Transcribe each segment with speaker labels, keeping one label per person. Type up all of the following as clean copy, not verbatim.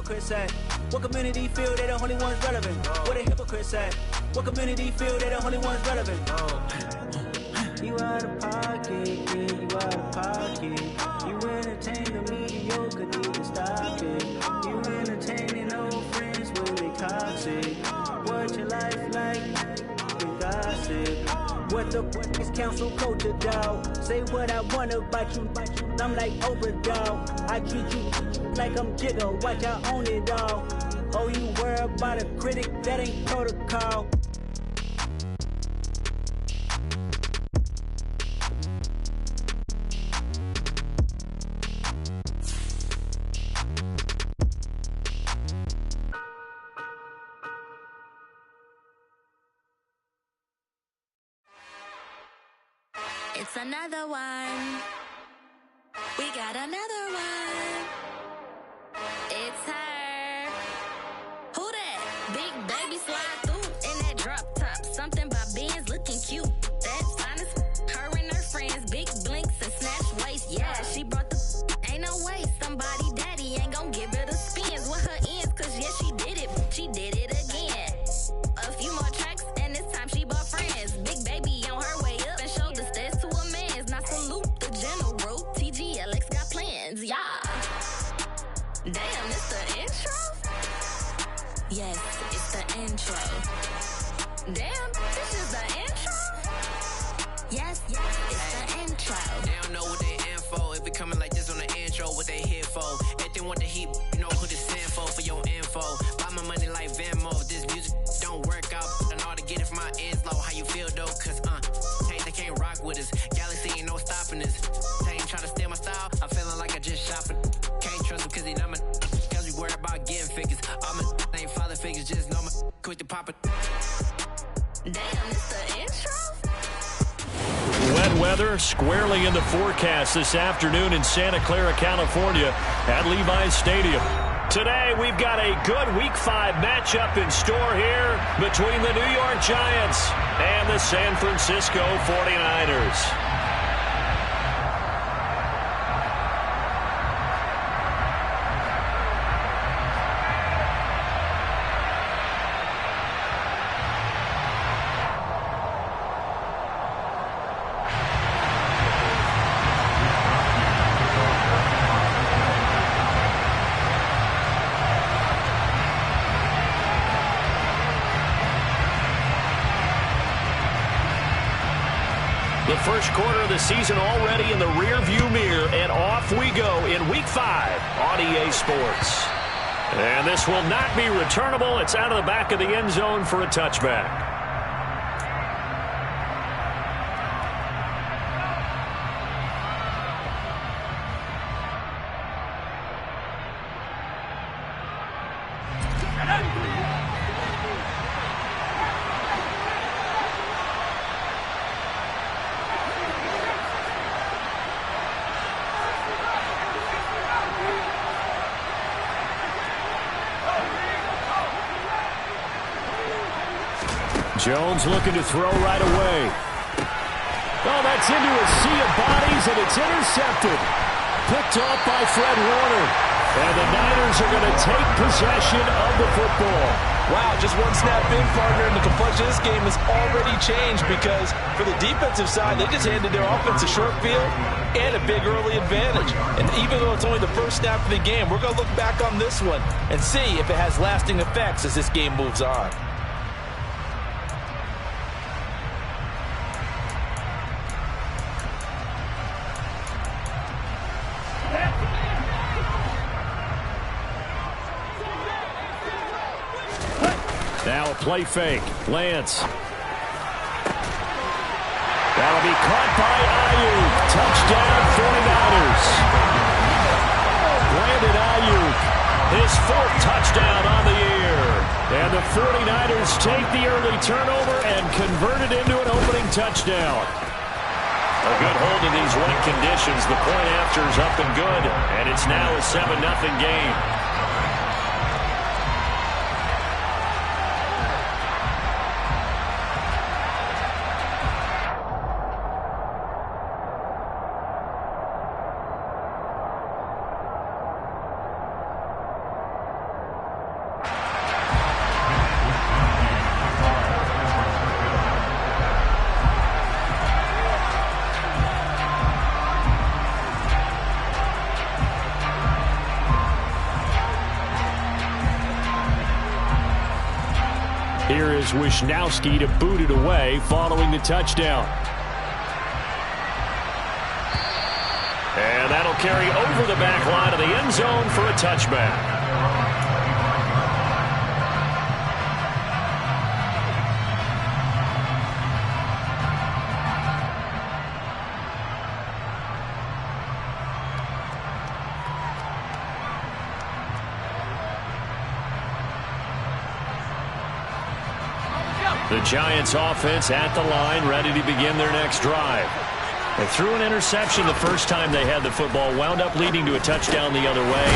Speaker 1: hypocrites at? What community feel they the only ones relevant? Where the hypocrites at? What community feel they the only ones relevant? You out of pocket, yeah, you out of pocket. You entertain the mediocre, need to stop it. You entertaining old friends, well they toxic. What your life like? You gossip. What the fuck is council culture, dog? Say what I want about you. I'm like Oprah, dog. I treat you like I'm Jigga. Watch I own it, dog. Oh, you worry about a critic? That ain't protocol.
Speaker 2: It's another one. We got another one. It's her. Who that? Big baby slide through in that drop top. Something by Benz looking cute. That's honest. Her and her friends, big blinks and snatch waist. Yeah, she brought the. Ain't no way somebody daddy ain't gon' give her the spins with her ends. Cause yeah, she did it. She did it again. A few more tracks and this time she bought friends. Big baby on her way up and showed the stairs to a man's. Now salute the general. TGLX got plans, yeah. Damn, it's the intro? Yes, it's the intro. Damn, this is the intro? Yes, it's the intro.
Speaker 3: They don't know what they in for. If we coming like this on the intro, what they here for? If they want the heat, you know who to send for your info. Buy my money like Venmo. If this music don't work out, I know how to get it from my ends low. How you feel though? Cause they can't rock with us. Galaxy ain't no stopping us. They ain't trying to steal my style. I'm feeling like I just shot for. Can't trust him cause he not my. Cause we worry about getting figures. All my ain't father figures, just know my quick to pop it.
Speaker 2: Damn, it's the intro?
Speaker 4: Wet weather squarely in the forecast this afternoon in Santa Clara, California at Levi's Stadium. Today, we've got a good Week 5 matchup in store here between the New York Giants and the San Francisco 49ers. The first quarter of the season already in the rearview mirror, and off we go in Week 5 on EA Sports. And this will not be returnable. It's out of the back of the end zone for a touchback. Jones looking to throw right away. Oh, that's into a sea of bodies, and it's intercepted. Picked off by Fred Warner. And the Niners are going to take possession of the football.
Speaker 5: Wow, just one snap in, partner, and the complexion of this game has already changed because for the defensive side, they just handed their offense a short field and a big early advantage. And even though it's only the first snap of the game, we're going to look back on this one and see if it has lasting effects as this game moves on.
Speaker 4: Now a play fake. Lance. That'll be caught by Ayuk. Touchdown 49ers. Brandon Ayuk, his 4th touchdown on the year. And the 49ers take the early turnover and convert it into an opening touchdown. A good hold in these wet conditions. The point after is up and good. And it's now a 7-0 game. Here is Wisnowski to boot it away following the touchdown. And that'll carry over the back line of the end zone for a touchback. The Giants offense at the line, ready to begin their next drive. They threw an interception the first time they had the football, wound up leading to a touchdown the other way.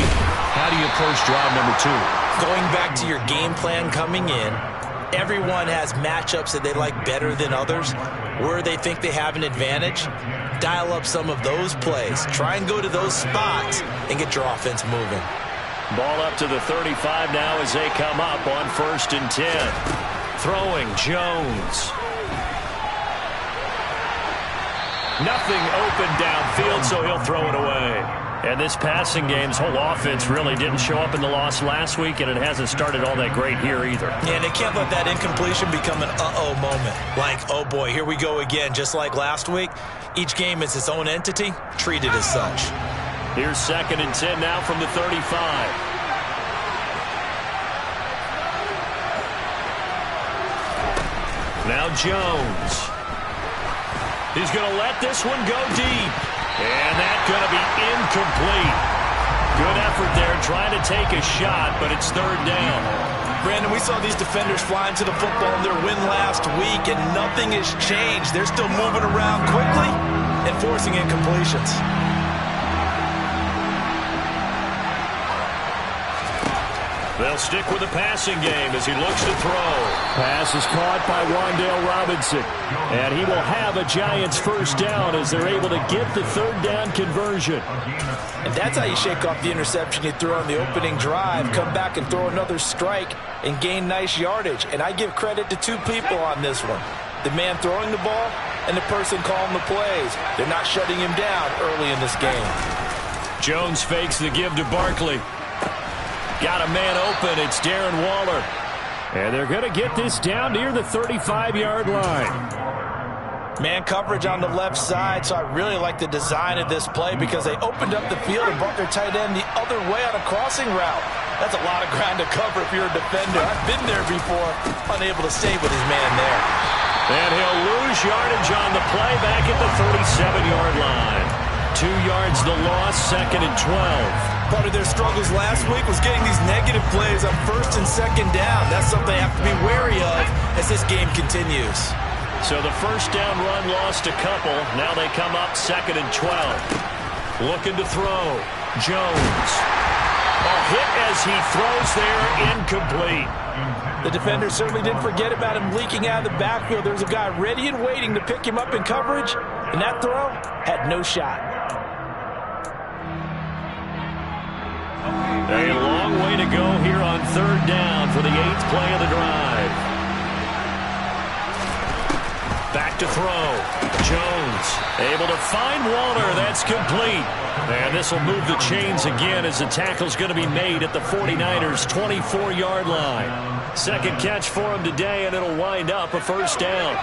Speaker 4: How do you approach drive number 2?
Speaker 5: Going back to your game plan coming in, everyone has matchups that they like better than others. Where they think they have an advantage, dial up some of those plays. Try and go to those spots and get your offense moving.
Speaker 4: Ball up to the 35 now as they come up on 1st and 10. Throwing, Jones. Nothing open downfield, so he'll throw it away. And this passing game's whole offense really didn't show up in the loss last week, and it hasn't started all that great here either.
Speaker 5: Yeah, they can't let that incompletion become an uh-oh moment. Like, oh boy, here we go again, just like last week. Each game is its own entity, treat it as such.
Speaker 4: Here's 2nd and 10 now from the 35. Now Jones. He's going to let this one go deep. And that's going to be incomplete. Good effort there trying to take a shot, but it's 3rd down.
Speaker 5: Brandon, we saw these defenders flying to the football in their win last week, and nothing has changed. They're still moving around quickly and forcing incompletions.
Speaker 4: They'll stick with the passing game as he looks to throw. Pass is caught by Wan'Dale Robinson. And he will have a Giants 1st down as they're able to get the 3rd down conversion.
Speaker 5: And that's how you shake off the interception you threw on the opening drive, come back and throw another strike and gain nice yardage. And I give credit to 2 people on this one. The man throwing the ball and the person calling the plays. They're not shutting him down early in this game.
Speaker 4: Jones fakes the give to Barkley. Got a man open. It's Darren Waller. And they're going to get this down near the 35-yard line.
Speaker 5: Man coverage on the left side, so I really like the design of this play because they opened up the field and brought their tight end the other way on a crossing route. That's a lot of ground to cover if you're a defender. I've been there before, unable to stay with his man there.
Speaker 4: And he'll lose yardage on the play back at the 37-yard line. 2 yards the loss, 2nd and 12.
Speaker 5: Part of their struggles last week was getting these negative plays on 1st and 2nd down. That's something they have to be wary of as this game continues.
Speaker 4: So the 1st down run lost a couple. Now they come up 2nd and 12. Looking to throw. Jones. A hit as he throws there, incomplete.
Speaker 5: The defender certainly didn't forget about him leaking out of the backfield. There's a guy ready and waiting to pick him up in coverage, and that throw had no shot.
Speaker 4: A long way to go here on 3rd down for the 8th play of the drive. Back to throw. Jones able to find Waller. That's complete. And this will move the chains again as the tackle's going to be made at the 49ers' 24-yard line. 2nd catch for him today, and it'll wind up a 1st down.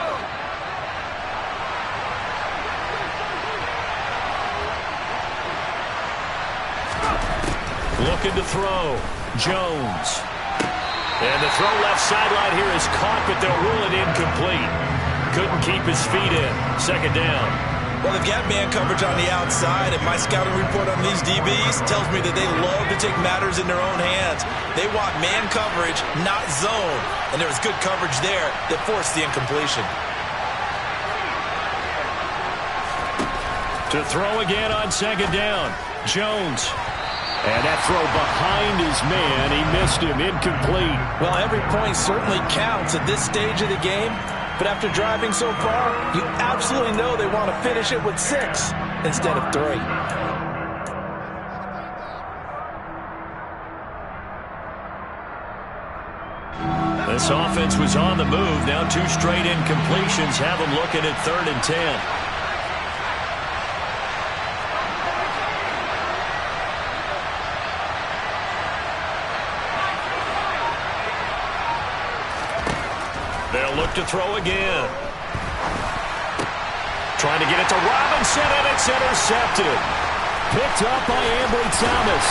Speaker 4: Looking to throw. Jones. And the throw left sideline here is caught, but they'll rule it incomplete. Couldn't keep his feet in. 2nd down.
Speaker 5: Well, they've got man coverage on the outside, and my scouting report on these DBs tells me that they love to take matters in their own hands. They want man coverage, not zone. And there was good coverage there that forced the incompletion.
Speaker 4: To throw again on 2nd down. Jones. And that throw behind his man, he missed him, incomplete.
Speaker 5: Well, every point certainly counts at this stage of the game, but after driving so far, you absolutely know they want to finish it with 6 instead of 3.
Speaker 4: This offense was on the move. Now 2 straight incompletions have them looking at 3rd and 10. They'll look to throw again. Trying to get it to Robinson, and it's intercepted. Picked up by Ambry Thomas.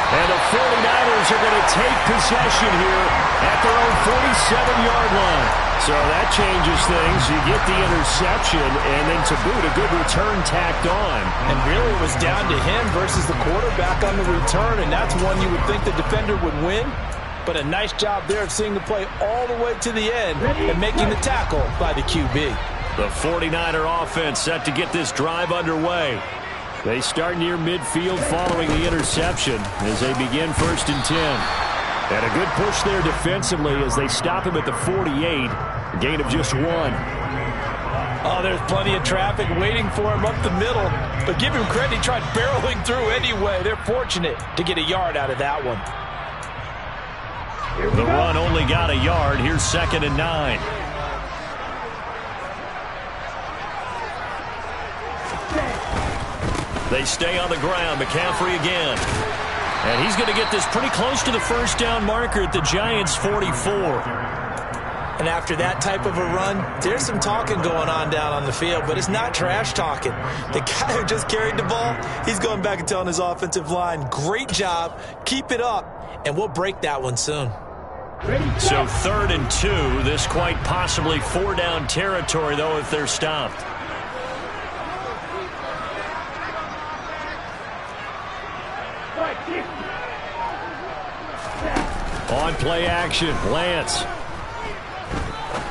Speaker 4: And the 49ers are going to take possession here at their own 47-yard line. So that changes things. You get the interception, and then to boot, a good return tacked on.
Speaker 5: And really it was down to him versus the quarterback on the return, and that's one you would think the defender would win. But a nice job there of seeing the play all the way to the end and making the tackle by the QB.
Speaker 4: The 49er offense set to get this drive underway. They start near midfield following the interception as they begin 1st and 10. And a good push there defensively as they stop him at the 48. A gain of just 1.
Speaker 5: Oh, there's plenty of traffic waiting for him up the middle. But give him credit, he tried barreling through anyway. They're fortunate to get a yard out of that one.
Speaker 4: The run only got a yard. Here's 2nd and 9. They stay on the ground. McCaffrey again. And he's going to get this pretty close to the first down marker at the Giants' 44.
Speaker 5: And after that type of a run, there's some talking going on down on the field, but it's not trash talking. The guy who just carried the ball, he's going back and telling his offensive line, great job, keep it up, and we'll break that one soon.
Speaker 4: So 3rd and 2. This quite possibly 4-down territory, though, if they're stopped. On play action, Lance.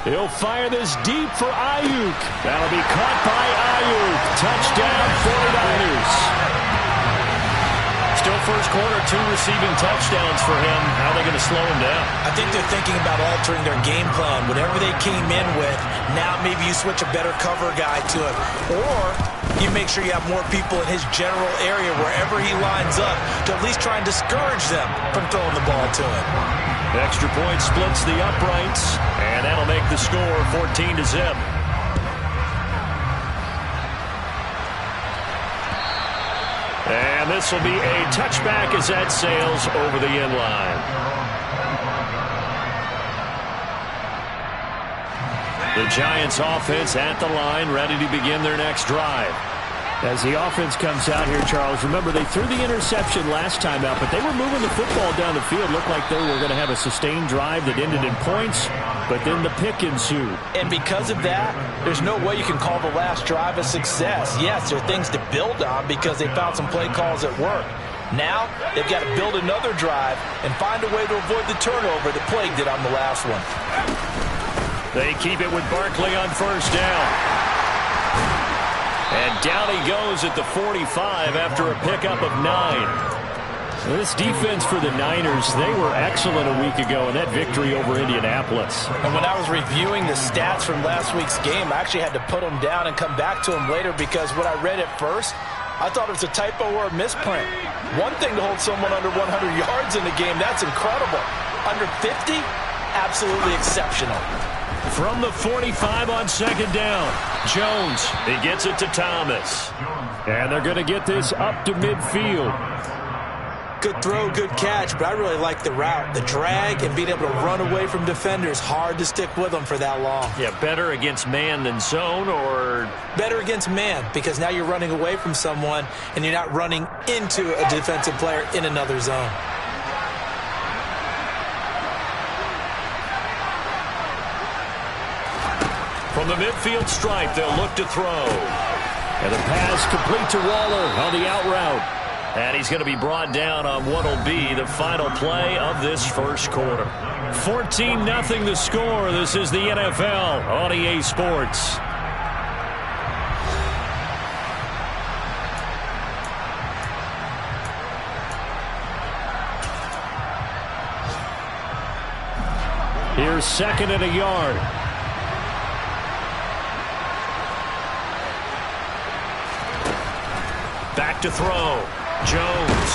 Speaker 4: He'll fire this deep for Ayuk. That'll be caught by Ayuk. Touchdown, 49ers. Still first quarter, 2 receiving touchdowns for him. How are they going to slow him down?
Speaker 5: I think they're thinking about altering their game plan. Whatever they came in with, now maybe you switch a better cover guy to him. Or you make sure you have more people in his general area wherever he lines up to at least try and discourage them from throwing the ball to him.
Speaker 4: Extra point splits the uprights, and that'll make the score 14-0. And this will be a touchback as that sails over the end line. The Giants offense at the line, ready to begin their next drive. As the offense comes out here, Charles, remember they threw the interception last time out, but they were moving the football down the field. Looked like they were going to have a sustained drive that ended in points, but then the pick ensued.
Speaker 5: And because of that, there's no way you can call the last drive a success. Yes, there are things to build on because they found some play calls at work. Now, they've got to build another drive and find a way to avoid the turnover that plagued it on the last one.
Speaker 4: They keep it with Barkley on 1st down. And down he goes at the 45 after a pickup of 9. This defense for the Niners, they were excellent a week ago in that victory over Indianapolis.
Speaker 5: And when I was reviewing the stats from last week's game, I actually had to put them down and come back to them later because what I read at first, I thought it was a typo or a misprint. One thing to hold someone under 100 yards in the game, that's incredible. Under 50, absolutely exceptional.
Speaker 4: From the 45 on 2nd down, Jones, he gets it to Thomas. And they're going to get this up to midfield.
Speaker 5: Good throw, good catch, but I really like the route. The drag and being able to run away from defenders, hard to stick with them for that long.
Speaker 4: Yeah, better against man than zone, or?
Speaker 5: Better against man, because now you're running away from someone and you're not running into a defensive player in another zone.
Speaker 4: From the midfield stripe, they'll look to throw. And the pass complete to Waller on the out route. And he's going to be brought down on what will be the final play of this first quarter. 14-0 the score. This is the NFL on EA Sports. Here's 2nd and a yard. Back to throw. Jones.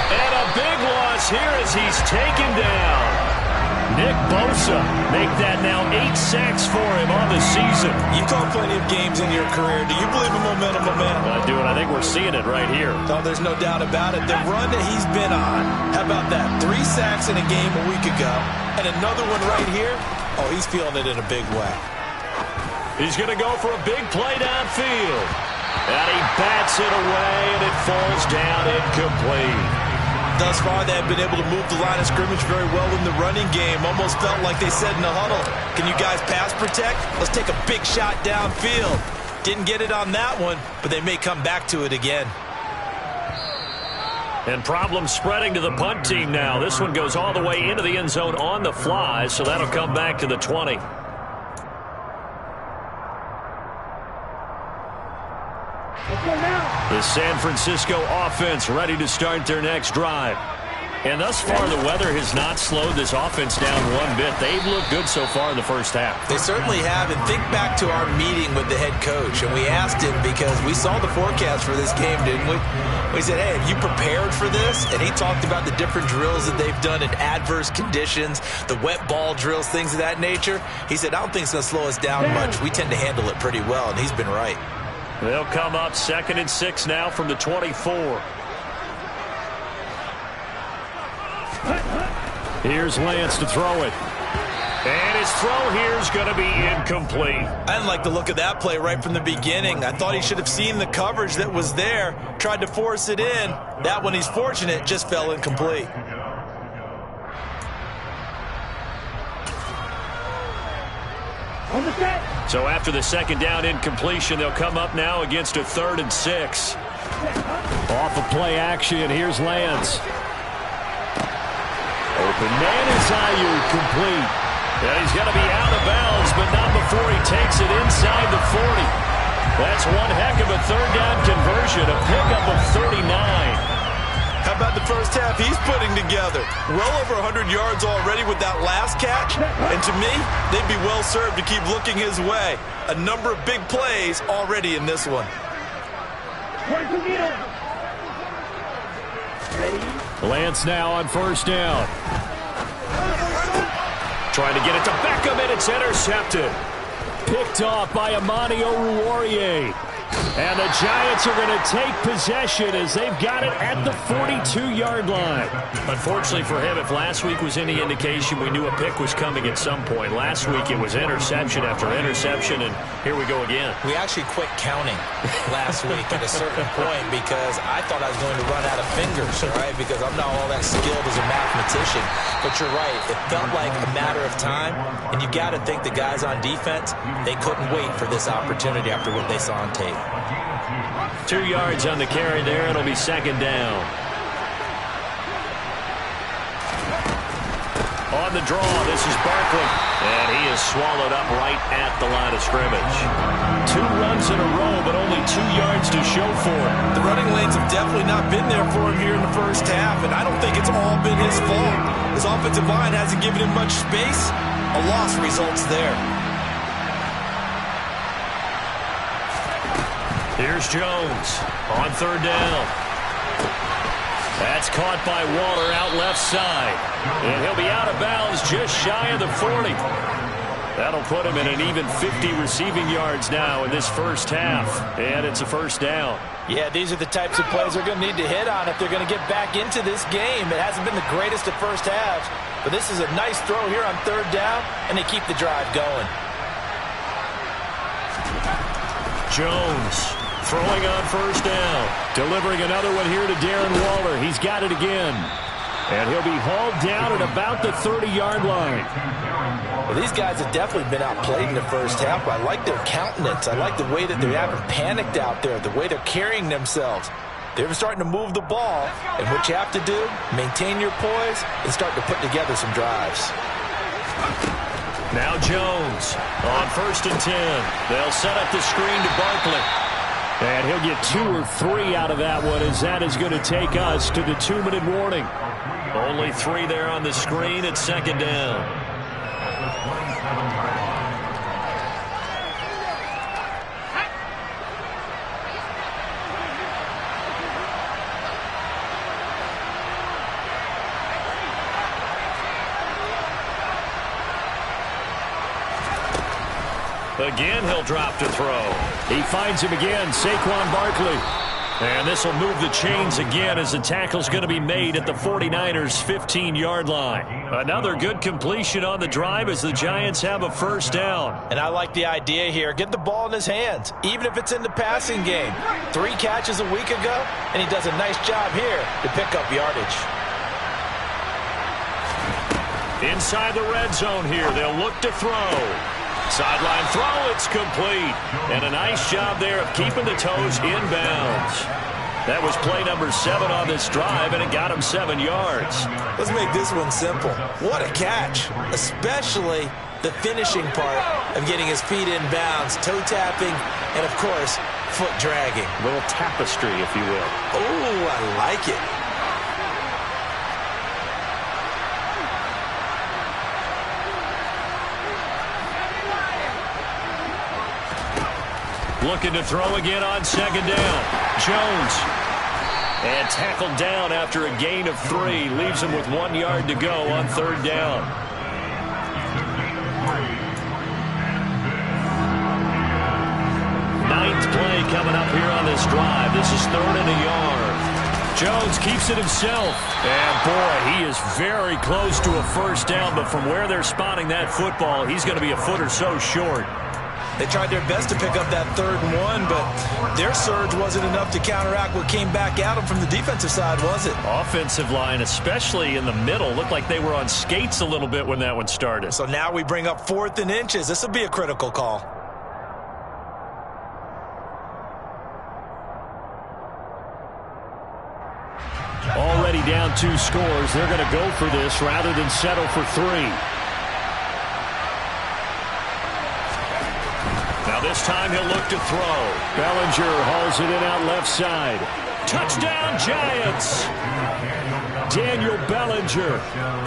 Speaker 4: And a big loss here as he's taken down. Nick Bosa make that now 8 sacks for him on the season.
Speaker 5: You call plenty of games in your career. Do you believe in momentum, my man?
Speaker 4: I do, and I think we're seeing it right here.
Speaker 5: Oh, there's no doubt about it. The run that he's been on, how about that? 3 sacks in a game a week ago, and another one right here. Oh, he's feeling it in a big way.
Speaker 4: He's going to go for a big play downfield. And he bats it away, and it falls down incomplete.
Speaker 5: Thus far, they have been able to move the line of scrimmage very well in the running game. Almost felt like they said in the huddle, can you guys pass protect? Let's take a big shot downfield. Didn't get it on that one, but they may come back to it again.
Speaker 4: And problems spreading to the punt team now. This one goes all the way into the end zone on the fly, so that'll come back to the 20. The San Francisco offense ready to start their next drive. And thus far, the weather has not slowed this offense down one bit. They've looked good so far in the first half.
Speaker 5: They certainly have. And think back to our meeting with the head coach. And we asked him, because we saw the forecast for this game, didn't we? We said, hey, have you prepared for this? And he talked about the different drills that they've done in adverse conditions, the wet ball drills, things of that nature. He said, I don't think it's going to slow us down much. We tend to handle it pretty well, and he's been right.
Speaker 4: They'll come up 2nd and 6 now from the 24. Here's Lance to throw it. And his throw here is going to be incomplete.
Speaker 5: I didn't like the look of that play right from the beginning. I thought he should have seen the coverage that was there, tried to force it in. That one, he's fortunate, just fell incomplete.
Speaker 4: So after the 2nd down incompletion, they'll come up now against a 3rd and 6. Off of play action, here's Lance. Open man is Ayuk, complete. And he's going to be out of bounds, but not before he takes it inside the 40. That's one heck of a 3rd down conversion, a pickup of 39.
Speaker 5: How about the first half he's putting together? Well over 100 yards already with that last catch. And to me, they'd be well served to keep looking his way. A number of big plays already in this one.
Speaker 4: Lance now on 1st down. Trying to get it to Beckham, and it's intercepted. Picked off by Amani Oruwariye. And the Giants are going to take possession as they've got it at the 42-yard line. Unfortunately for him, if last week was any indication, we knew a pick was coming at some point. Last week it was interception after interception, and here we go again.
Speaker 5: We actually quit counting last week at a certain point because I thought I was going to run out of fingers, right? Because I'm not all that skilled as a mathematician. But you're right. It felt like a matter of time, and you got to think the guys on defense, they couldn't wait for this opportunity after what they saw on tape.
Speaker 4: 2 yards on the carry there. It'll be 2nd down. On the draw, this is Barkley. And he is swallowed up right at the line of scrimmage. 2 runs in a row, but only 2 yards to show for it.
Speaker 5: The running lanes have definitely not been there for him here in the first half, and I don't think it's all been his fault. His offensive line hasn't given him much space. A loss results there.
Speaker 4: Here's Jones on 3rd down. That's caught by Waller out left side. And he'll be out of bounds just shy of the 40. That'll put him in an even 50 receiving yards now in this first half. And it's a 1st down.
Speaker 5: Yeah, these are the types of plays they're going to need to hit on if they're going to get back into this game. It hasn't been the greatest of first halves, but this is a nice throw here on 3rd down, and they keep the drive going.
Speaker 4: Jones throwing on 1st down. Delivering another one here to Darren Waller. He's got it again. And he'll be hauled down at about the 30-yard line.
Speaker 5: Well, these guys have definitely been outplayed in the first half. I like their countenance. I like the way that they haven't panicked out there, the way they're carrying themselves. They're starting to move the ball, and what you have to do, maintain your poise and start to put together some drives.
Speaker 4: Now Jones on 1st and 10. They'll set up the screen to Barkley. And he'll get 2 or 3 out of that one, as that is going to take us to the 2-minute warning. Only 3 there on the screen at 2nd down. Again, he'll drop to throw. He finds him again, Saquon Barkley. And this will move the chains again as the tackle's going to be made at the 49ers' 15-yard line. Another good completion on the drive as the Giants have a first down.
Speaker 5: And I like the idea here. Get the ball in his hands, even if it's in the passing game. 3 catches a week ago, and he does a nice job here to pick up yardage.
Speaker 4: Inside the red zone here, they'll look to throw. Sideline throw, it's complete. And a nice job there of keeping the toes inbounds. That was play number 7 on this drive, and it got him 7 yards.
Speaker 5: Let's make this one simple. What a catch, especially the finishing part of getting his feet in bounds, toe tapping, and, of course, foot dragging.
Speaker 4: A little tapestry, if you will.
Speaker 5: Oh, I like it.
Speaker 4: Looking to throw again on second down. Jones. And tackled down after a gain of 3. Leaves him with 1 yard to go on third down. Ninth play coming up here on this drive. This is 3rd and a yard. Jones keeps it himself. And, boy, he is very close to a first down. But from where they're spotting that football, he's going to be a foot or so short.
Speaker 5: They tried their best to pick up that 3rd and 1, but their surge wasn't enough to counteract what came back at them from the defensive side, was it?
Speaker 4: Offensive line, especially in the middle, looked like they were on skates a little bit when that one started.
Speaker 5: So now we bring up 4th and inches. This will be a critical call.
Speaker 4: Already down 2 scores. They're going to go for this rather than settle for 3. This time he'll look to throw. Bellinger hauls it in out left side. Touchdown, Giants! Daniel Bellinger,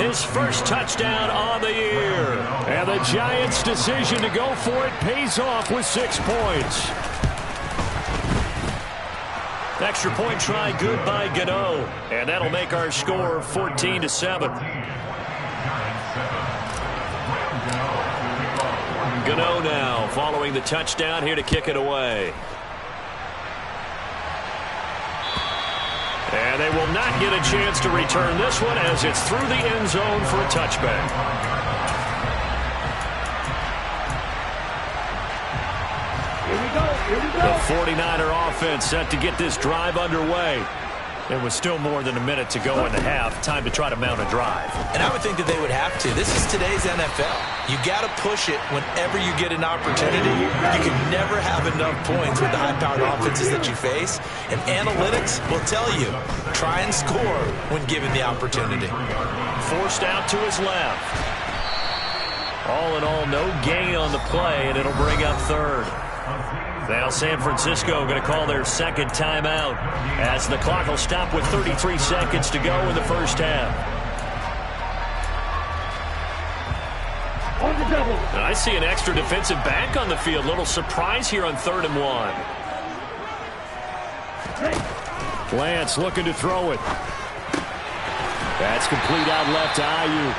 Speaker 4: his first touchdown on the year. And the Giants' decision to go for it pays off with 6 points. Extra point try good by Gano. And that'll make our score 14-7. Gano now following the touchdown here to kick it away. And they will not get a chance to return this one as it's through the end zone for a touchback. Here we go. The 49er offense set to get this drive underway. There was still more than a minute to go in the half. Time to try to mount a drive.
Speaker 5: And I would think that they would have to. This is today's NFL. You got to push it whenever you get an opportunity. You can never have enough points with the high-powered offenses that you face. And analytics will tell you, try and score when given the opportunity.
Speaker 4: Forced out to his left. All in all, no gain on the play, and it'll bring up 3rd. Now San Francisco going to call their second timeout as the clock will stop with 33 seconds to go in the first half. And I see an extra defensive back on the field. Little surprise here on 3rd and 1. Lance looking to throw it. That's complete out left to Ayuk.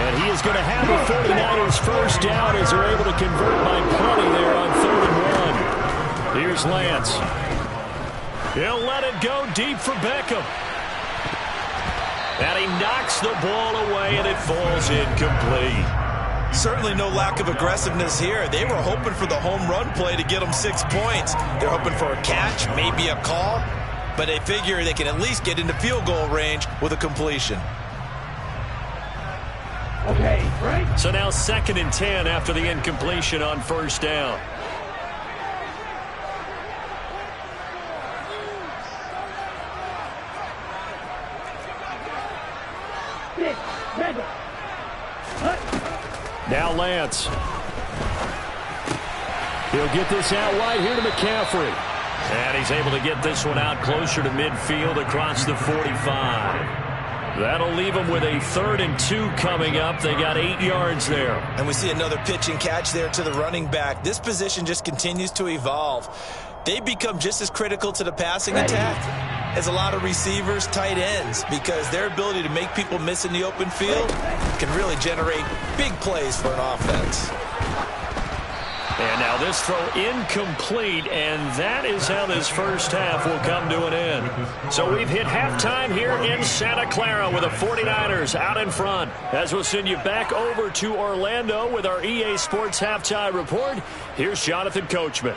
Speaker 4: And he is going to have the 49ers first down as they're able to convert by plenty there on 3rd and 1. Here's Lance. He'll let it go deep for Beckham. And he knocks the ball away, and it falls incomplete.
Speaker 5: Certainly no lack of aggressiveness here. They were hoping for the home run play to get them 6 points. They're hoping for a catch, maybe a call, but they figure they can at least get into field goal range with a completion.
Speaker 4: Okay, right. So now 2nd and 10 after the incompletion on first down. Now Lance. He'll get this out wide here to McCaffrey. And he's able to get this one out closer to midfield across the 45. That'll leave them with a 3rd and 2 coming up. They got 8 yards there.
Speaker 5: And we see another pitch and catch there to the running back. This position just continues to evolve. They become just as critical to the passing attack as a lot of receivers, tight ends, because their ability to make people miss in the open field can really generate big plays for an offense.
Speaker 4: And now this throw incomplete, and that is how this first half will come to an end. So we've hit halftime here in Santa Clara with the 49ers out in front. As we'll send you back over to Orlando with our EA Sports Halftime Report, here's Jonathan Coachman.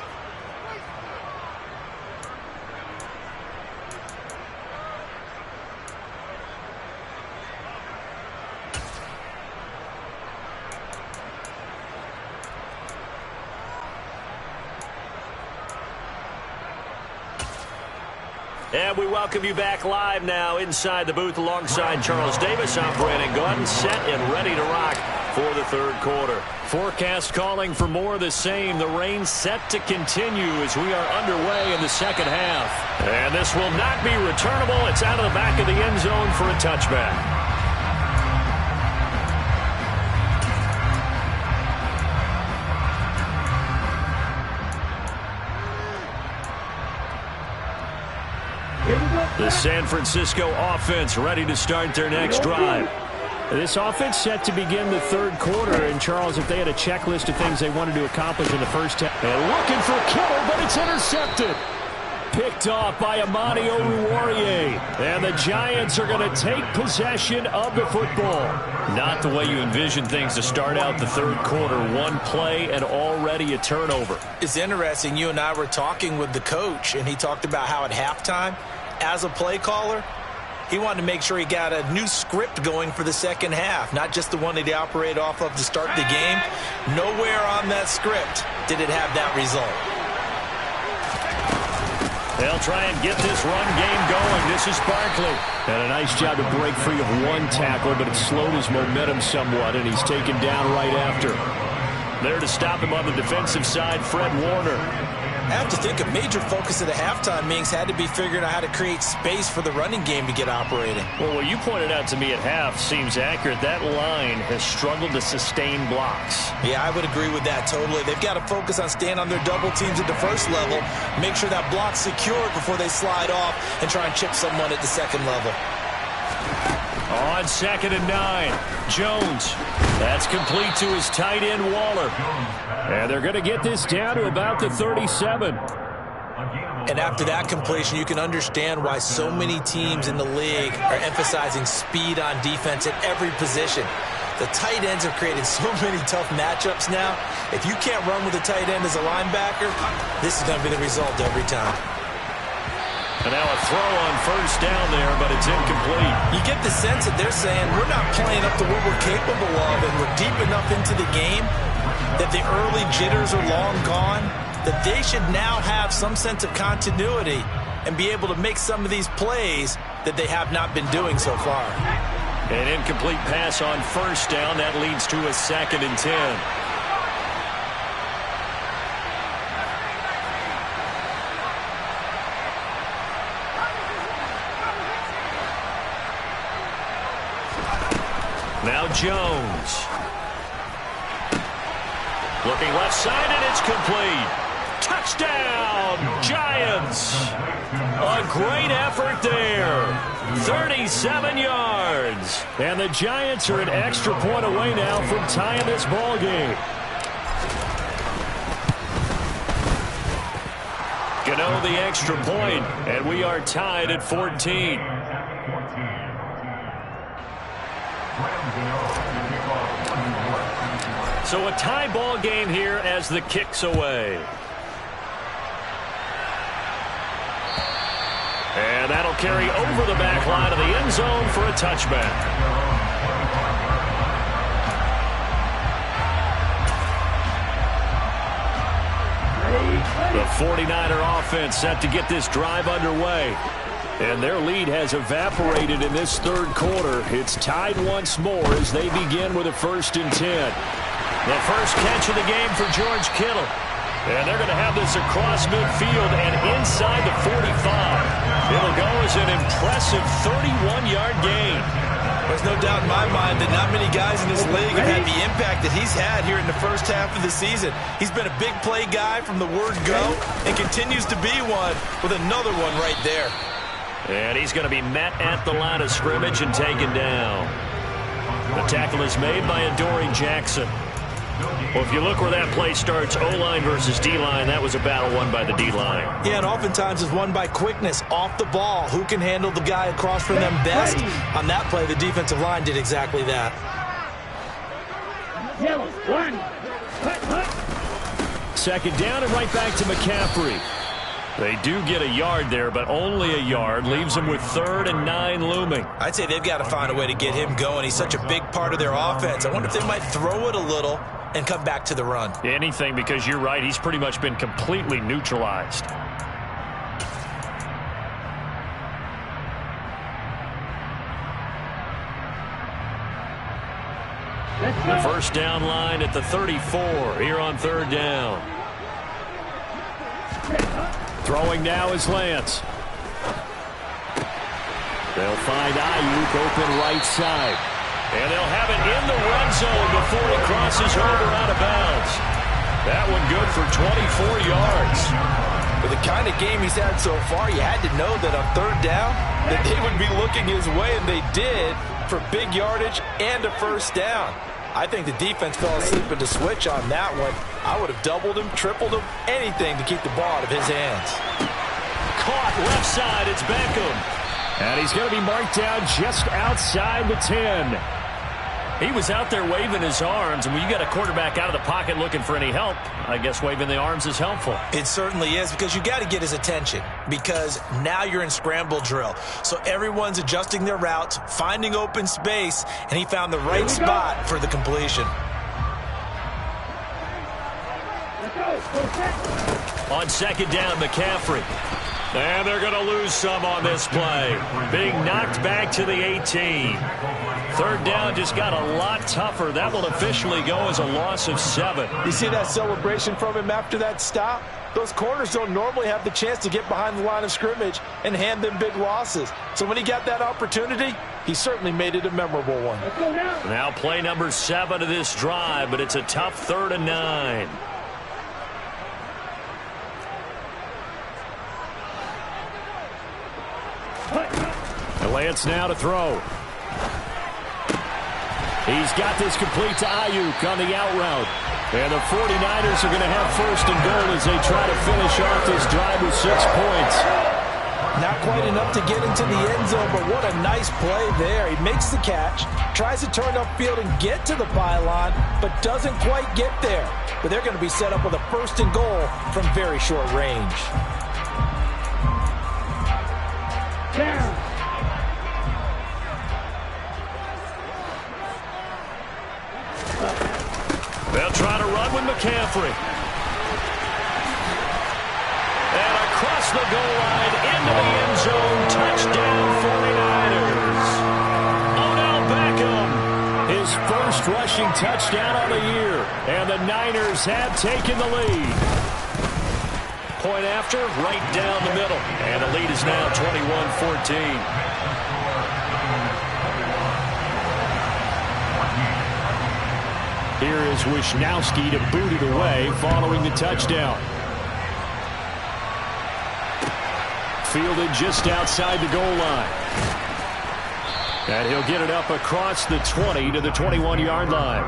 Speaker 4: And we welcome you back live now inside the booth alongside Charles Davis. I'm Brandon Gaudin, set and ready to rock for the third quarter. Forecast calling for more of the same. The rain set to continue as we are underway in the second half. And this will not be returnable. It's out of the back of the end zone for a touchback. The San Francisco offense ready to start their next drive. This offense set to begin the third quarter. And, Charles, if they had a checklist of things they wanted to accomplish in the first half. And looking for Kittle, but it's intercepted. Picked off by Amani Oruwariye. And the Giants are going to take possession of the football. Not the way you envision things to start out the third quarter. One play and already a turnover.
Speaker 5: It's interesting. You and I were talking with the coach, and he talked about how at halftime, as a play caller, he wanted to make sure he got a new script going for the second half, not just the one that he operated off of to start the game. Nowhere on that script did it have that result.
Speaker 4: They'll try and get this run game going. This is Barkley. And a nice job to break free of one tackle, but it slowed his momentum somewhat, and he's taken down right after. There to stop him on the defensive side, Fred Warner.
Speaker 5: I have to think a major focus of the halftime meetings had to be figuring out how to create space for the running game to get operating.
Speaker 4: Well, what you pointed out to me at half seems accurate. That line has struggled to sustain blocks.
Speaker 5: Yeah, I would agree with that totally. They've got to focus on staying on their double teams at the first level, make sure that block's secured before they slide off and try and chip someone at the second level.
Speaker 4: On 2nd and 9, Jones. That's complete to his tight end, Waller. And they're going to get this down to about the 37.
Speaker 5: And after that completion, you can understand why so many teams in the league are emphasizing speed on defense at every position. The tight ends have created so many tough matchups now. If you can't run with a tight end as a linebacker, this is going to be the result every time.
Speaker 4: And now a throw on first down there, but it's incomplete.
Speaker 5: You get the sense that they're saying we're not playing up to what we're capable of, and we're deep enough into the game that the early jitters are long gone, that they should now have some sense of continuity and be able to make some of these plays that they have not been doing so far.
Speaker 4: An incomplete pass on first down. That leads to a 2nd and 10. Now Jones. Looking left side, and it's complete. Touchdown, Giants. A great effort there. 37 yards. And the Giants are an extra point away now from tying this ball game. Gano the extra point, and we are tied at 14. So a tie ball game here as the kick's away. And that'll carry over the back line of the end zone for a touchback. The 49er offense set to get this drive underway. And their lead has evaporated in this third quarter. It's tied once more as they begin with a 1st and 10. The first catch of the game for George Kittle. And they're going to have this across midfield and inside the 45. It'll go as an impressive 31-yard gain.
Speaker 5: There's no doubt in my mind that not many guys in this league have had the impact that he's had here in the first half of the season. He's been a big play guy from the word go and continues to be one with another one right there.
Speaker 4: And he's going to be met at the line of scrimmage and taken down. The tackle is made by Adoree Jackson. Well, if you look where that play starts, O-line versus D-line, that was a battle won by the D-line.
Speaker 5: Yeah, and oftentimes it's won by quickness, off the ball. Who can handle the guy across from them best? On that play, the defensive line did exactly that.
Speaker 4: Second down and right back to McCaffrey. They do get a yard there, but only a yard. Leaves them with 3rd and 9 looming.
Speaker 5: I'd say they've got to find a way to get him going. He's such a big part of their offense. I wonder if they might throw it a little and come back to the run.
Speaker 4: Anything, because you're right. He's pretty much been completely neutralized. The first down line at the 34 here on 3rd down. Throwing now is Lance. They'll find Ayuk open right side. And they'll have it in the red zone before he crosses over out of bounds. That one good for 24 yards.
Speaker 5: For the kind of game he's had so far, you had to know that on 3rd down that they would be looking his way, and they did, for big yardage and a first down. I think the defense fell asleep at the switch on that one. I would have doubled him, tripled him, anything to keep the ball out of his hands.
Speaker 4: Caught left side, it's Beckham. And he's going to be marked down just outside the 10. He was out there waving his arms, and when you got a quarterback out of the pocket looking for any help, I guess waving the arms is helpful.
Speaker 5: It certainly is, because you got to get his attention, because now you're in scramble drill. So everyone's adjusting their routes, finding open space, and he found the right spot for the completion.
Speaker 4: On second down, McCaffrey. And they're going to lose some on this play. Being knocked back to the 18. 3rd down just got a lot tougher. That will officially go as a loss of 7.
Speaker 5: You see that celebration from him after that stop? Those corners don't normally have the chance to get behind the line of scrimmage and hand them big losses. So when he got that opportunity, he certainly made it a memorable one.
Speaker 4: Now play number 7 of this drive, but it's a tough 3rd and 9. Lance now to throw. He's got this complete to Ayuk on the out route. And the 49ers are going to have 1st and goal as they try to finish off this drive with 6 points.
Speaker 5: Not quite enough to get into the end zone, but what a nice play there. He makes the catch, tries to turn upfield and get to the pylon, but doesn't quite get there. But they're going to be set up with a 1st and goal from very short range.
Speaker 4: They'll try to run with McCaffrey. And across the goal line into the end zone. Touchdown 49ers. Odell Beckham, his first rushing touchdown on the year. And the Niners have taken the lead. Point after, right down the middle. And the lead is now 21-14. Here is Wisnowski to boot it away following the touchdown. Fielded just outside the goal line. And he'll get it up across the 20 to the 21-yard line.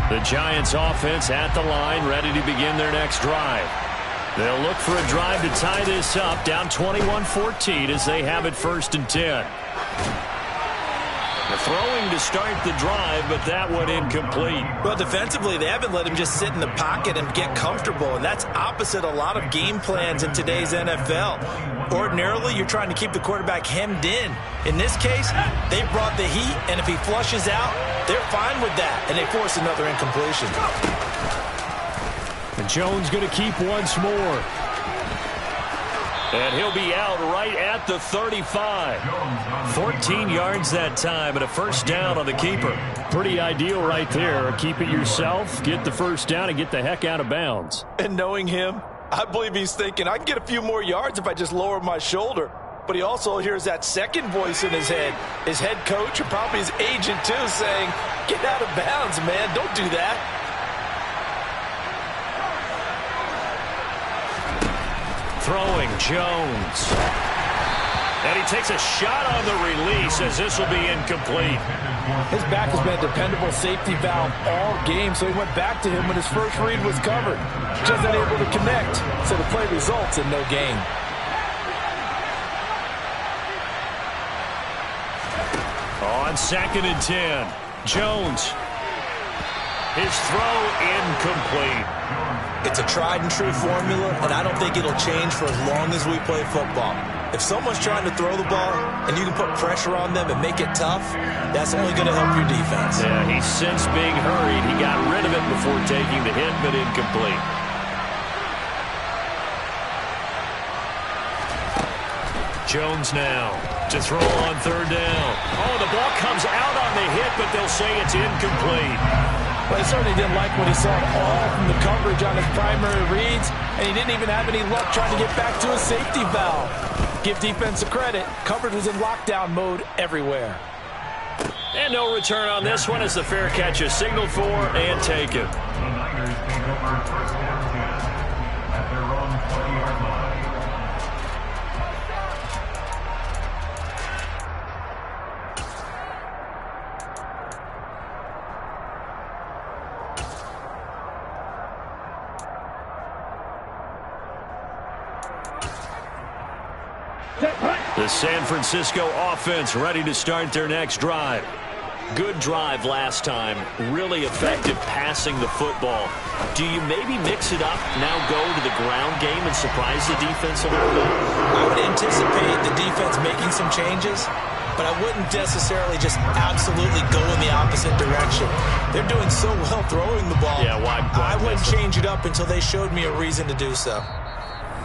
Speaker 4: The Giants offense at the line, ready to begin their next drive. They'll look for a drive to tie this up, down 21-14 as they have it 1st and 10. The throwing to start the drive, but that one incomplete.
Speaker 5: Well, defensively, they haven't let him just sit in the pocket and get comfortable, and that's opposite a lot of game plans in today's NFL. Ordinarily, you're trying to keep the quarterback hemmed in. In this case, they brought the heat, and if he flushes out, they're fine with that, and they force another incompletion.
Speaker 4: And Jones going to keep once more. And he'll be out right at the 35. 14 yards that time, and a 1st down on the keeper. Pretty ideal right there. Keep it yourself, get the 1st down, and get the heck out of bounds.
Speaker 5: And knowing him, I believe he's thinking, I can get a few more yards if I just lower my shoulder. But he also hears that second voice in his head. His head coach, or probably his agent too, saying, get out of bounds, man. Don't do that.
Speaker 4: Throwing, Jones. And he takes a shot on the release as this will be incomplete.
Speaker 5: His back has been a dependable safety valve all game, so he went back to him when his first read was covered. Just unable to connect, so the play results in no gain.
Speaker 4: On 2nd and 10, Jones. His throw incomplete.
Speaker 6: It's a tried and true formula, and I don't think it'll change for as long as we play football. If someone's trying to throw the ball and you can put pressure on them and make it tough, that's only going to help your defense.
Speaker 4: Yeah, he's since being hurried. He got rid of it before taking the hit, but incomplete. Jones now to throw on 3rd down. Oh, the ball comes out on the hit, but they'll say it's incomplete.
Speaker 5: But he certainly didn't like what he saw all from the coverage on his primary reads, and he didn't even have any luck trying to get back to his safety valve. Give defense a credit. Coverage was in lockdown mode everywhere.
Speaker 4: And no return on this one as the fair catch is signaled for and taken. The San Francisco offense ready to start their next drive. Good drive last time. Really effective passing the football. Do you maybe mix it up, now go to the ground game and surprise the defense a little bit?
Speaker 6: I would anticipate the defense making some changes, but I wouldn't necessarily just absolutely go in the opposite direction. They're doing so well throwing the ball.
Speaker 4: Yeah, why
Speaker 6: I wouldn't change it up until they showed me a reason to do so.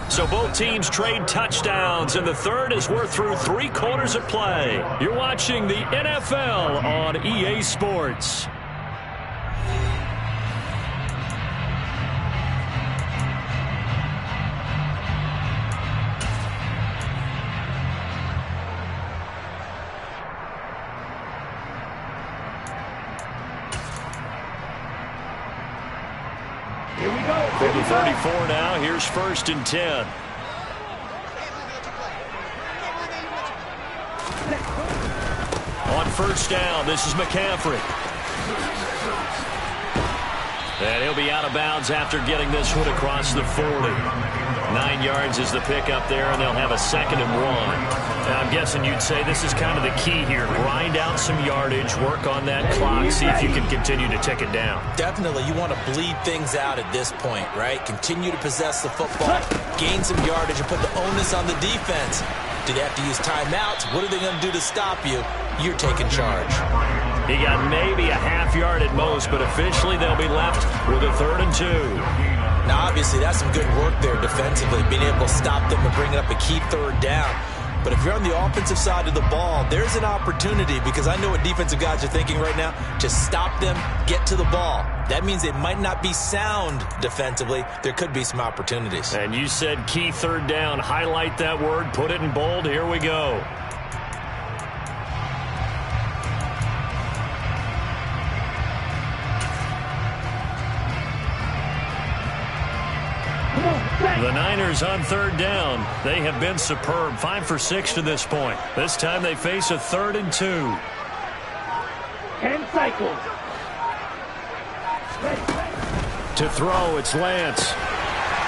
Speaker 4: So both teams trade touchdowns, and the third as we're through 3 quarters of play. You're watching the NFL on EA Sports.
Speaker 7: Here we go.
Speaker 4: 34 now. Here's 1st and 10. On 1st down, this is McCaffrey. And he'll be out of bounds after getting this one across the 40. 9 yards is the pickup there, and they'll have a 2nd and 1. And I'm guessing you'd say this is kind of the key here. Grind out some yardage, work on that clock, see if you can continue to tick it down.
Speaker 6: Definitely, you want to bleed things out at this point, right? Continue to possess the football, gain some yardage, and put the onus on the defense. Do they have to use timeouts? What are they going to do to stop you? You're taking charge.
Speaker 4: He got maybe a half yard at most, but officially they'll be left with a 3rd and 2.
Speaker 6: Now, obviously, that's some good work there defensively, being able to stop them and bring up a key 3rd down. But if you're on the offensive side of the ball, there's an opportunity, because I know what defensive guys are thinking right now. Just stop them, get to the ball. That means they might not be sound defensively. There could be some opportunities.
Speaker 4: And you said key 3rd down. Highlight that word, put it in bold. Here we go. The Niners on 3rd down. They have been superb. 5 for 6 to this point. This time they face a 3rd and 2.
Speaker 7: 10 cycles.
Speaker 4: To throw, it's Lance.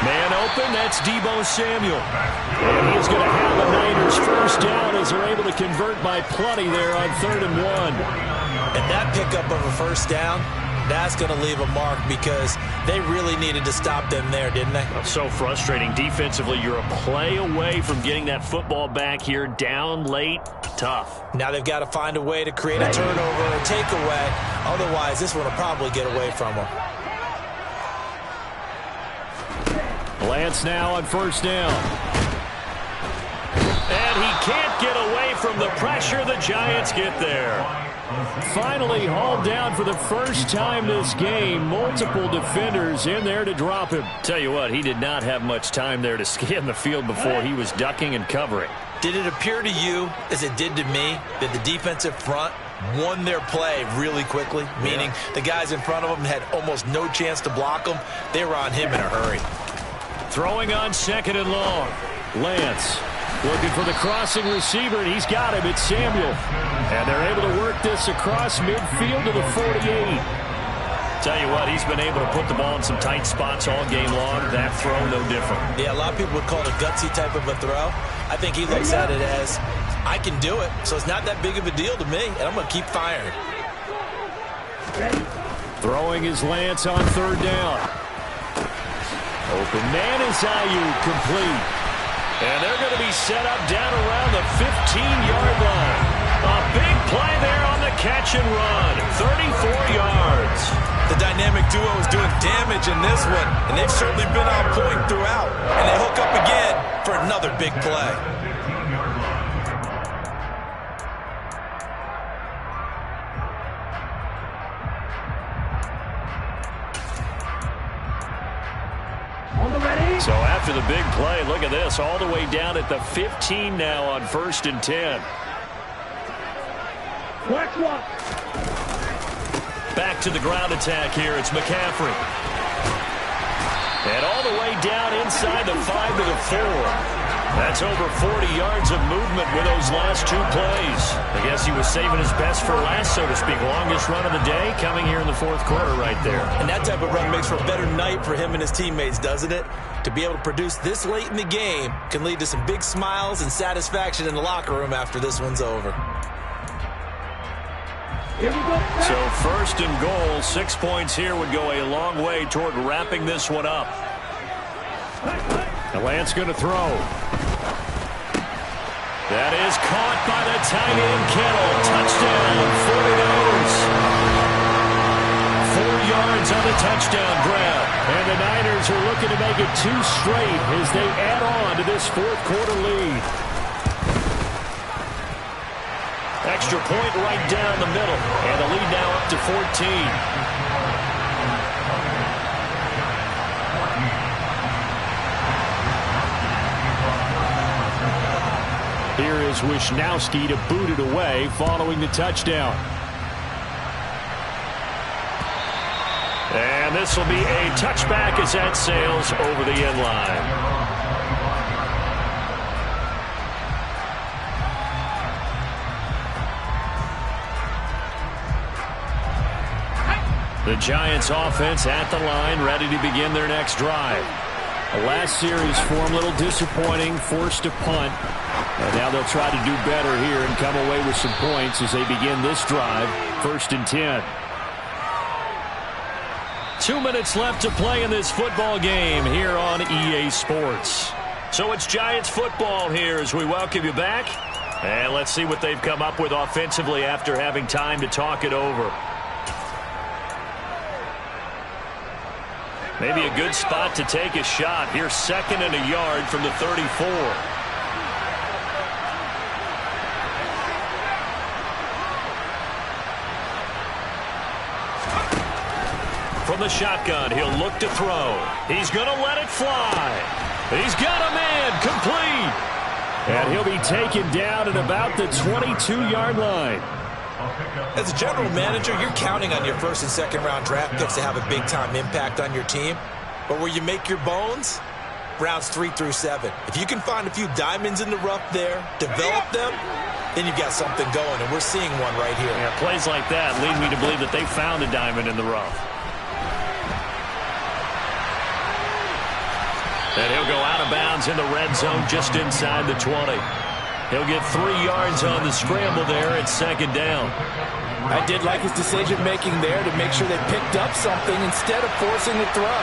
Speaker 4: Man open, that's Deebo Samuel. And he's going to have the Niners 1st down as they're able to convert by plenty there on 3rd and 1.
Speaker 6: And that pickup of a 1st down, that's going to leave a mark, because they really needed to stop them there, didn't they?
Speaker 4: So frustrating. Defensively, you're a play away from getting that football back here. Down late, tough.
Speaker 6: Now they've got to find a way to create a turnover or takeaway. Otherwise, this one will probably get away from them.
Speaker 4: Lance now on 1st down. And he can't get away from the pressure. The Giants get there. Finally hauled down for the first time this game. Multiple defenders in there to drop him. Tell you what, he did not have much time there to scan the field before he was ducking and covering.
Speaker 6: Did it appear to you, as it did to me, that the defensive front won their play really quickly? Meaning the guys in front of them had almost no chance to block them. They were on him in a hurry.
Speaker 4: Throwing on 2nd and long. Lance looking for the crossing receiver, and he's got him. It's Samuel. And they're able to work this across midfield to the 48. Tell you what, he's been able to put the ball in some tight spots all game long. That throw, no different.
Speaker 6: Yeah, a lot of people would call it a gutsy type of a throw. I think he looks at it as, I can do it, so it's not that big of a deal to me, and I'm going to keep firing.
Speaker 4: Throwing is Lance on 3rd down. Open man is Ayuk, complete. And they're going to be set up down around the 15-yard line. A big play there on the catch and run. 34 yards.
Speaker 6: The dynamic duo is doing damage in this one, and they've certainly been on point throughout. And they hook up again for another big play.
Speaker 4: So after the big play, look at this, all the way down at the 15 now on 1st and 10. Back to the ground attack here. It's McCaffrey. And all the way down inside the 5 to the 4. That's over 40 yards of movement with those last 2 plays. I guess he was saving his best for last, so to speak. Longest run of the day coming here in the 4th quarter right there.
Speaker 6: And that type of run makes for a better night for him and his teammates, doesn't it? To be able to produce this late in the game can lead to some big smiles and satisfaction in the locker room after this one's over.
Speaker 4: So 1st and goal, 6 points here would go a long way toward wrapping this one up. And Lance going to throw. That is caught by the tight end, Kittle. Touchdown, 49ers. 4 yards on the touchdown grab. And the Niners are looking to make it 2 straight as they add on to this 4th quarter lead. Extra point right down the middle. And the lead now up to 14. Here is Wisnowski to boot it away following the touchdown. And this will be a touchback as that sails over the end line. The Giants offense at the line, ready to begin their next drive. The last series for them, a little disappointing, forced a punt. And now they'll try to do better here and come away with some points as they begin this drive. 1st and 10. 2 minutes left to play in this football game here on EA Sports. So it's Giants football here as we welcome you back. And let's see what they've come up with offensively after having time to talk it over. Maybe a good spot to take a shot. Here's 2nd and a yard from the 34. From the shotgun, he'll look to throw. He's going to let it fly. He's got a man, complete. And he'll be taken down at about the 22-yard line.
Speaker 6: As a general manager, you're counting on your 1st and 2nd round draft picks to have a big-time impact on your team. But where you make your bones, rounds 3 through 7. If you can find a few diamonds in the rough there, develop them, then you've got something going, and we're seeing one right here.
Speaker 4: Yeah, plays like that lead me to believe that they found a diamond in the rough. And he'll go out of bounds in the red zone just inside the 20. He'll get 3 yards on the scramble there at 2nd down.
Speaker 7: I did like his decision-making there to make sure they picked up something instead of forcing the throw.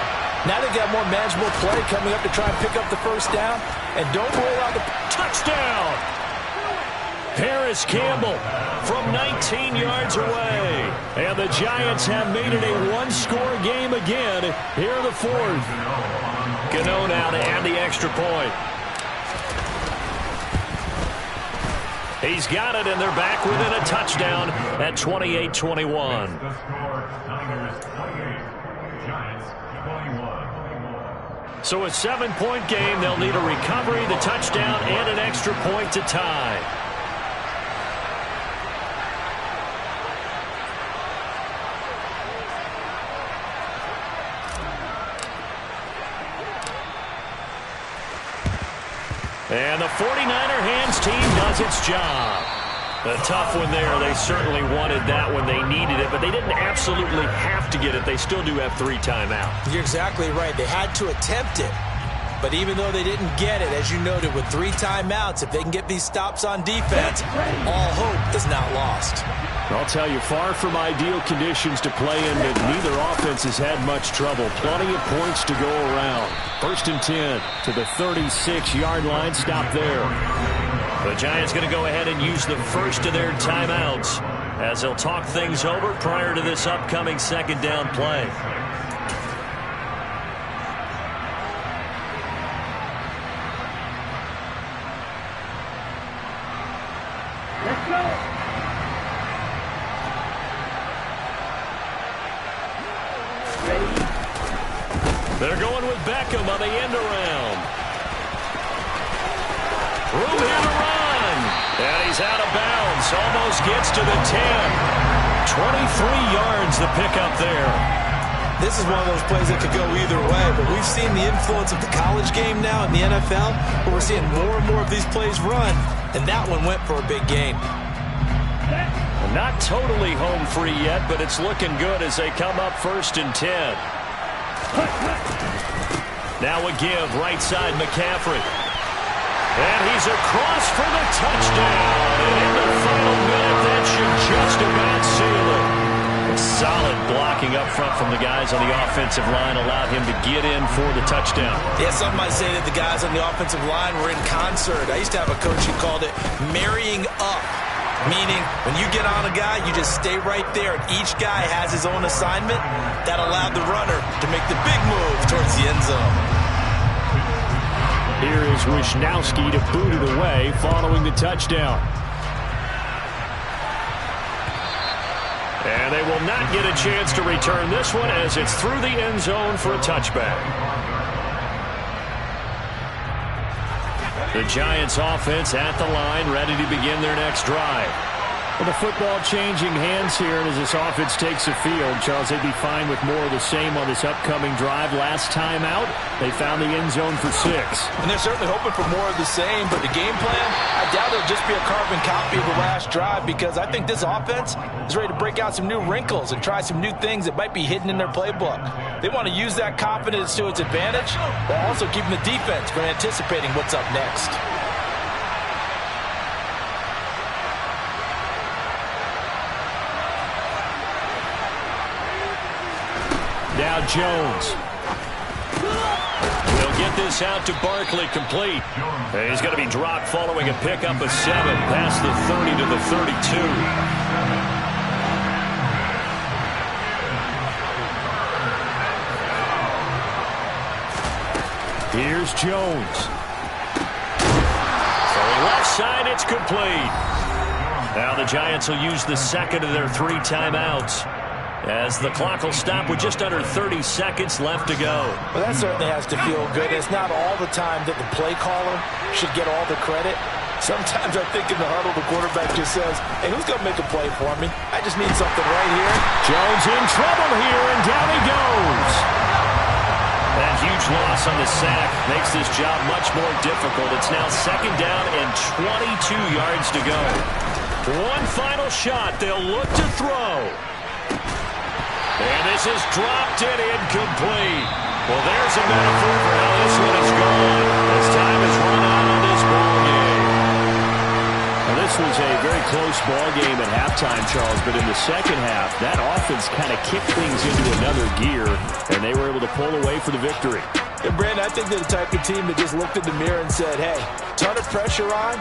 Speaker 7: Now they got more manageable play coming up to try and pick up the 1st down. And don't roll out the touchdown.
Speaker 4: Paris Campbell from 19 yards away. And the Giants have made it a 1-score game again here in the 4th. Gano now to add the extra point. He's got it, and they're back within a touchdown at 28-21. So a 7-point game. They'll need a recovery, the touchdown, and an extra point to tie. And the 49er hands team does its job. A tough one there. They certainly wanted that when they needed it, but they didn't absolutely have to get it. They still do have 3 timeouts.
Speaker 6: You're exactly right. They had to attempt it. But even though they didn't get it, as you noted, with 3 timeouts, if they can get these stops on defense, all hope is not lost.
Speaker 4: I'll tell you, far from ideal conditions to play in, but neither offense has had much trouble. Plenty of points to go around. 1st and 10 to the 36-yard line. Stop there. The Giants going to go ahead and use the first of their timeouts as they'll talk things over prior to this upcoming 2nd down play. They're going with Beckham on the end around. Room here to run. And he's out of bounds. Almost gets to the 10. 23 yards the pickup there.
Speaker 6: This is one of those plays that could go either way, but we've seen the influence of the college game now in the NFL, where we're seeing more and more of these plays run, and that one went for a big gain.
Speaker 4: Not totally home free yet, but it's looking good as they come up 1st and 10. Now a give, right side, McCaffrey. And he's across for the touchdown. And in the final minute, that should just about seal it. A solid blocking up front from the guys on the offensive line allowed him to get in for the touchdown.
Speaker 6: Yeah, some might say that the guys on the offensive line were in concert. I used to have a coach who called it marrying up. Meaning, when you get on a guy, you just stay right there, and each guy has his own assignment. That allowed the runner to make the big move towards the end zone.
Speaker 4: Here is Wisnowski to boot it away following the touchdown. And they will not get a chance to return this one as it's through the end zone for a touchback. The Giants offense at the line, ready to begin their next drive. Well, the football changing hands here, and as this offense takes the field, Charles, they'd be fine with more of the same on this upcoming drive. Last time out, they found the end zone for 6.
Speaker 7: And they're certainly hoping for more of the same, but the game plan, I doubt it'll just be a carbon copy of the last drive, because I think this offense is ready to break out some new wrinkles and try some new things that might be hidden in their playbook. They want to use that confidence to its advantage, while also keeping the defense from anticipating what's up next.
Speaker 4: Now Jones. We'll get this out to Barkley, complete. And he's going to be dropped following a pickup of 7 past the 30 to the 32. Here's Jones. So left side, it's complete. Now the Giants will use the second of their 3 timeouts, as the clock will stop with just under 30 seconds left to go.
Speaker 7: Well, that certainly has to feel good. It's not all the time that the play caller should get all the credit. Sometimes I think in the huddle, the quarterback just says, hey, who's going to make a play for me? I just need something right here.
Speaker 4: Jones in trouble here, and down he goes. That huge loss on the sack makes this job much more difficult. It's now 2nd down and 22 yards to go. One final shot. They'll look to throw. And this is dropped and incomplete. Well, there's a metaphor for how this one is gone, as time is run out on this ball game. Now, this was a very close ball game at halftime, Charles, but in the second half, that offense kind of kicked things into another gear, and they were able to pull away for the victory.
Speaker 7: And Brandon, I think they're the type of team that just looked in the mirror and said, hey, ton of pressure on.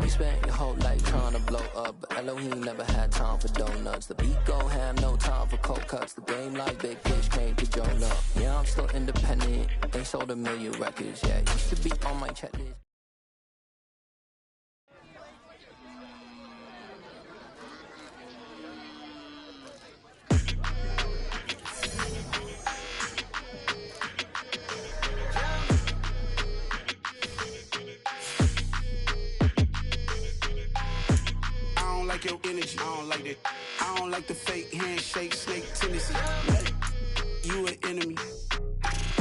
Speaker 8: You spent your whole life trying to blow up, but Elohim never had time for donuts. The beat gon' have no time for cold cuts. The game like Big Fish came to Jonah. Yeah, I'm still independent. Ain't sold 1 million records yet. Used to be on my checklist.
Speaker 9: Your energy, I don't like that. I don't like the fake handshake, snake tendency. You an enemy.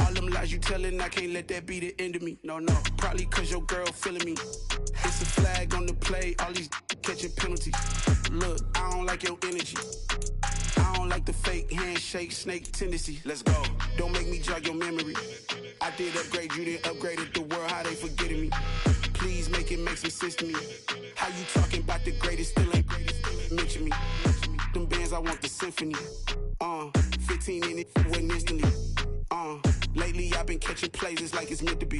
Speaker 9: All them lies you telling, I can't let that be the end of me. No, probably cause your girl feeling me. It's a flag on the play, all these catching penalties. Look, I don't like your energy. I don't like the fake handshake, snake tendency. Let's go. Don't make me jog your memory. I did upgrade you, then upgraded the world, how they forgetting me. Please make it make some sense to me. How you talking about the greatest, still ain't greatest, mention me. Them bands, I want the symphony. 15 in it, went instantly. Lately I've been catching plays, it's like it's meant to be.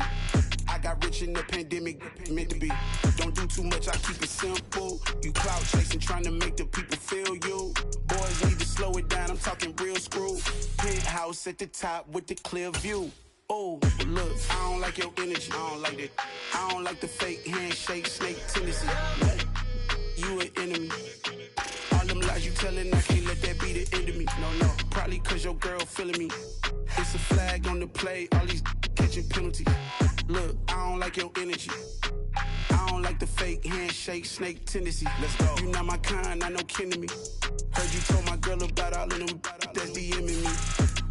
Speaker 9: I got rich in the pandemic, meant to be. Don't do too much, I keep it simple. You clout chasing, trying to make the people feel you. Boys need to slow it down, I'm talking real screw. Penthouse at the top with the clear view. Oh, look, I don't like your energy, I don't like that. I don't like the fake handshake, snake tendency. You an enemy. All them lies you telling, I can't let that be the end of me. No, probably cause your girl feeling me. It's a flag on the play, all these catching penalties. Look, I don't like your energy. I don't like the fake handshake, snake tendency. Let's go. You not my kind, I know kin to me. Heard you told my girl about all of them that's DMing me.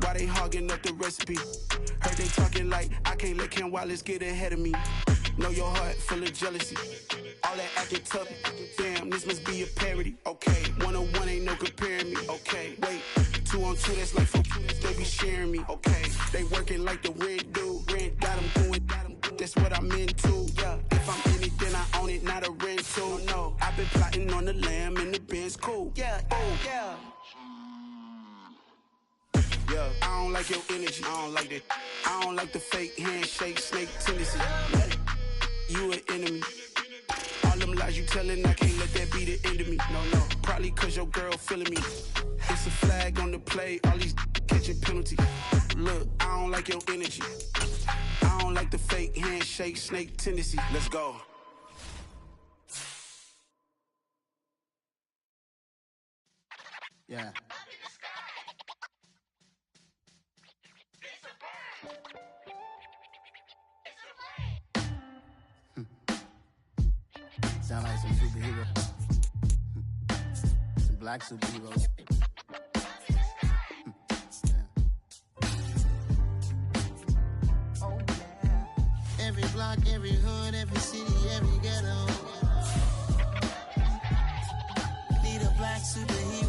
Speaker 9: Why they hogging up the recipe? Heard they talking like I can't let Ken Wallace get ahead of me. Know your heart full of jealousy. All that acting tough, damn, this must be a parody. Okay, 1-on-1 ain't no comparing me. Okay, wait, 2-on-2, that's like 4, they be sharing me. Okay, they working like the rent do. Rent got them doing, that's what I'm into. Yeah, if I'm in it, then I own it, not a rental. No, I've been plotting on the lamb and the Benz cool. Yeah, oh, yeah. Yeah, I don't like your energy, I don't like that. I don't like the fake handshake, snake tendency. You an enemy. All them lies you telling, I can't let that be the end of me. No, probably cause your girl feeling me. It's a flag on the play, all these catching penalties. Look, I don't like your energy. I don't like the fake handshake, snake tendency. Let's go.
Speaker 10: Yeah. Sound like some superheroes. Some black superheroes. Oh, yeah. Every block, every hood, every city, every ghetto. Need a black superhero.